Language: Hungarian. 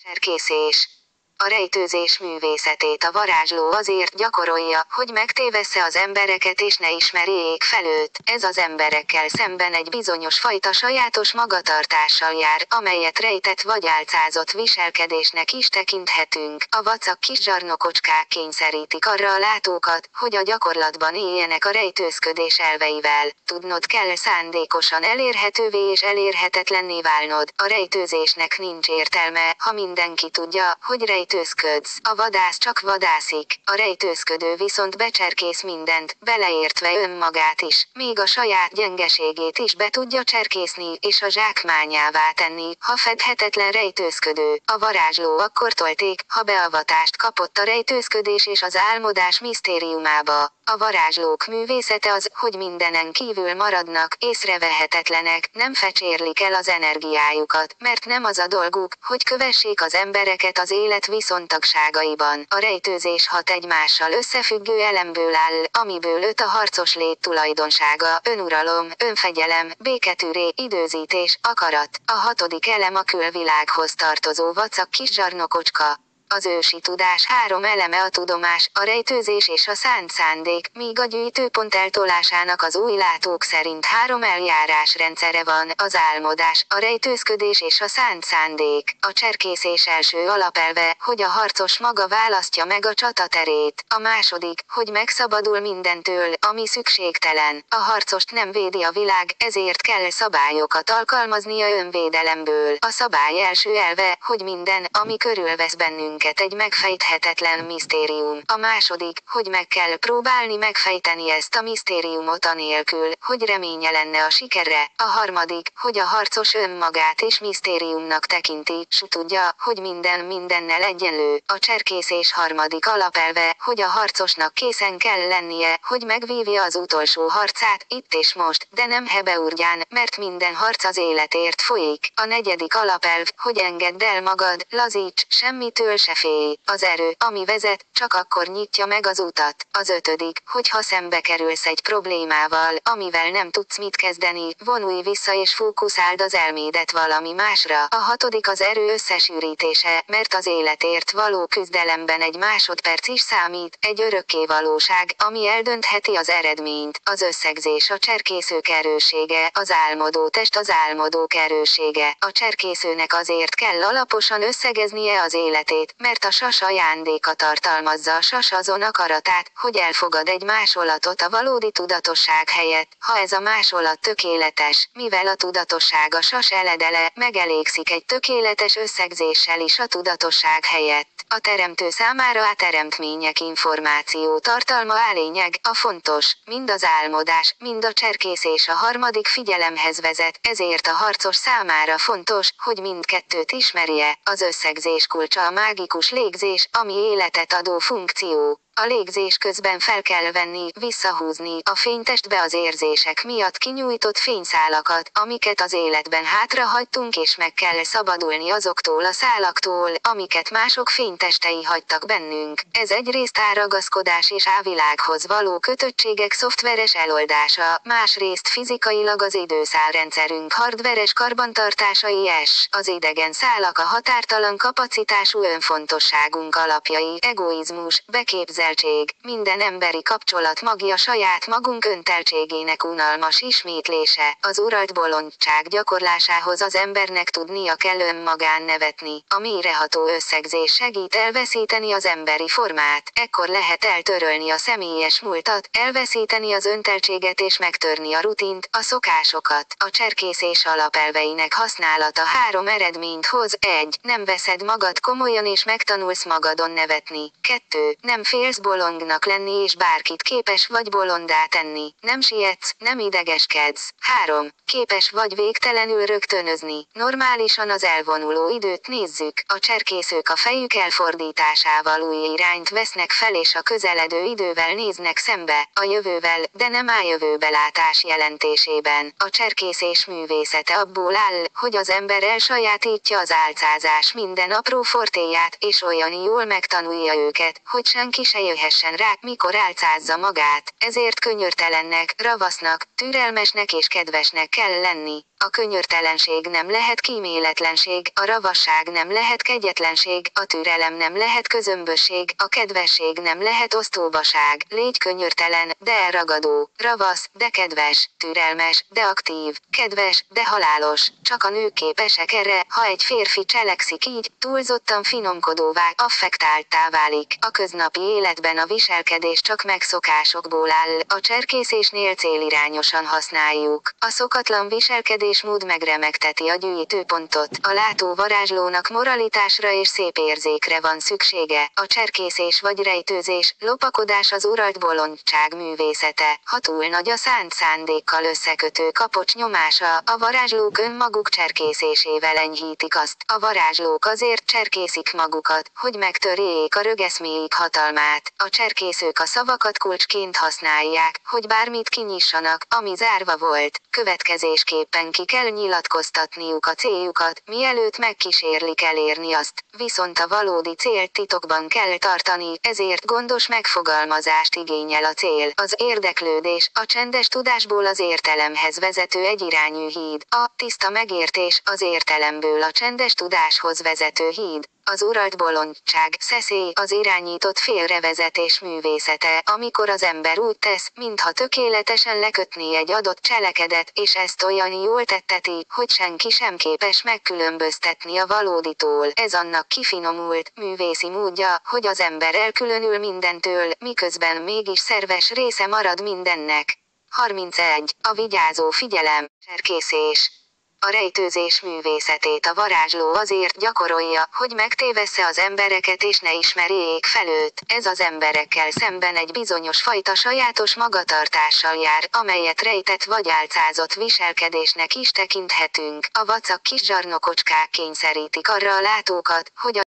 Cserkészés. A rejtőzés művészetét a varázsló azért gyakorolja, hogy megtévessze az embereket és ne ismerjék fel őt. Ez az emberekkel szemben egy bizonyos fajta sajátos magatartással jár, amelyet rejtett vagy álcázott viselkedésnek is tekinthetünk. A vacak kis zsarnokocskák kényszerítik arra a látókat, hogy a gyakorlatban éljenek a rejtőzködés elveivel. Tudnod kell szándékosan elérhetővé és elérhetetlenné válnod. A rejtőzésnek nincs értelme, ha mindenki tudja, hogy rejtőzködsz. A vadász csak vadászik, a rejtőzködő viszont becserkész mindent, beleértve önmagát is, még a saját gyengeségét is be tudja cserkészni és a zsákmányává tenni, ha fedhetetlen rejtőzködő. A varázsló akkor tolték, ha beavatást kapott a rejtőzködés és az álmodás misztériumába. A varázslók művészete az, hogy mindenen kívül maradnak, észrevehetetlenek, nem fecsérlik el az energiájukat, mert nem az a dolguk, hogy kövessék az embereket az élet viszontagságaiban. A rejtőzés 6 egymással összefüggő elemből áll, amiből 5 a harcos lét tulajdonsága: önuralom, önfegyelem, béketűré, időzítés, akarat. A 6. elem a külvilághoz tartozó vacak kis zsarnokocska. Az ősi tudás 3 eleme a tudomás, a rejtőzés és a szánt szándék, míg a gyűjtőpont eltolásának az új látók szerint 3 eljárásrendszere van: az álmodás, a rejtőzködés és a szánt szándék. A cserkészés első alapelve, hogy a harcos maga választja meg a csataterét. A második, hogy megszabadul mindentől, ami szükségtelen. A harcost nem védi a világ, ezért kell szabályokat alkalmaznia önvédelemből. A szabály első elve, hogy minden, ami körülvesz bennünk, egy megfejthetetlen misztérium. A második, hogy meg kell próbálni megfejteni ezt a misztériumot anélkül, hogy reménye lenne a sikerre. A harmadik, hogy a harcos önmagát is misztériumnak tekinti, s tudja, hogy minden mindennel egyenlő. A cserkészés harmadik alapelve, hogy a harcosnak készen kell lennie, hogy megvívja az utolsó harcát, itt és most, de nem hebeurgyán, mert minden harc az életért folyik. A negyedik alapelv, hogy engedd el magad, lazíts, semmitől se félj. Az erő, ami vezet, csak akkor nyitja meg az utat. Az ötödik, hogy ha szembe kerülsz egy problémával, amivel nem tudsz mit kezdeni, vonulj vissza és fókuszáld az elmédet valami másra. A hatodik az erő összesűrítése, mert az életért való küzdelemben egy másodperc is számít, egy örökké valóság, ami eldöntheti az eredményt. Az összegzés a cserkészők erőssége, az álmodó test az álmodók erőssége. A cserkészőnek azért kell alaposan összegeznie az életét, mert a sas ajándéka tartalmazza a sas azon akaratát, hogy elfogad egy másolatot a valódi tudatosság helyett, ha ez a másolat tökéletes, mivel a tudatosság a sas eledele, megelégszik egy tökéletes összegzéssel is a tudatosság helyett. A teremtő számára a teremtmények információ tartalma a lényeg, a fontos, mind az álmodás, mind a cserkészés a harmadik figyelemhez vezet, ezért a harcos számára fontos, hogy mindkettőt ismerje. Az összegzés kulcsa a mágikus légzés, ami életet adó funkció. A légzés közben fel kell venni, visszahúzni a fénytestbe az érzések miatt kinyújtott fényszálakat, amiket az életben hátrahagytunk, és meg kell szabadulni azoktól a szálaktól, amiket mások fénytestei hagytak bennünk. Ez egyrészt áragaszkodás és ávilághoz való kötöttségek szoftveres eloldása, másrészt fizikailag az időszárrendszerünk hardveres karbantartásai az idegen szálak a határtalan kapacitású önfontosságunk alapjai, egoizmus, beképzelés. Minden emberi kapcsolat magja saját magunk önteltségének unalmas ismétlése. Az uralt bolondság gyakorlásához az embernek tudnia kell önmagán nevetni. A mélyreható összegzés segít elveszíteni az emberi formát. Ekkor lehet eltörölni a személyes múltat, elveszíteni az önteltséget és megtörni a rutint, a szokásokat. A cserkészés alapelveinek használata 3 eredményt hoz. 1. Nem veszed magad komolyan és megtanulsz magadon nevetni. 2. Nem félsz bolondnak lenni és bárkit képes vagy bolondá tenni. Nem sietsz, nem idegeskedsz. 3. Képes vagy végtelenül rögtönözni. Normálisan az elvonuló időt nézzük. A cserkészők a fejük elfordításával új irányt vesznek fel és a közeledő idővel néznek szembe, a jövővel, de nem a jövőbelátás jelentésében. A cserkészés művészete abból áll, hogy az ember elsajátítja az álcázás minden apró fortéját, és olyan jól megtanulja őket, hogy senki se jöhessen rá, mikor álcázza magát. Ezért könyörtelennek, ravasznak, türelmesnek és kedvesnek kell lenni. A könyörtelenség nem lehet kíméletlenség, a ravasság nem lehet kegyetlenség, a türelem nem lehet közömbösség, a kedvesség nem lehet osztóbaság. Légy könyörtelen, de elragadó, ravasz, de kedves, türelmes, de aktív, kedves, de halálos. Csak a nők képesek erre, ha egy férfi cselekszik így, túlzottan finomkodóvá, affektálttá válik. A köznapi életben a viselkedés csak megszokásokból áll, a cserkészésnél célirányosan használjuk. A szokatlan viselkedésmód megremegteti a gyűjtőpontot. A látó varázslónak moralitásra és szép érzékre van szüksége. A cserkészés vagy rejtőzés, lopakodás az uralt bolondság művészete. Ha túl nagy a szánt szándékkal összekötő kapocs nyomása, a varázslók önmaguk cserkészésével enyhítik azt. A varázslók azért cserkészik magukat, hogy megtörjék a rögeszméik hatalmát. A cserkészők a szavakat kulcsként használják, hogy bármit kinyissanak, ami zárva volt. Következésképpen ki kell nyilatkoztatniuk a céljukat, mielőtt megkísérlik elérni azt. Viszont a valódi célt titokban kell tartani, ezért gondos megfogalmazást igényel a cél. Az érdeklődés, a csendes tudásból az értelemhez vezető egyirányú híd. A tiszta megértés, az értelemből a csendes tudáshoz vezető híd. Az uralt bolondság, szeszély, az irányított félrevezetés művészete, amikor az ember úgy tesz, mintha tökéletesen lekötné egy adott cselekedet, és ezt olyan jól tetteti, hogy senki sem képes megkülönböztetni a valóditól. Ez annak kifinomult, művészi módja, hogy az ember elkülönül mindentől, miközben mégis szerves része marad mindennek. 31. A vigyázó figyelem, cserkészés. A rejtőzés művészetét a varázsló azért gyakorolja, hogy megtévessze az embereket és ne ismerjék fel őt. Ez az emberekkel szemben egy bizonyos fajta sajátos magatartással jár, amelyet rejtett vagy álcázott viselkedésnek is tekinthetünk. A vacak kis zsarnokocskák kényszerítik arra a látókat, hogy a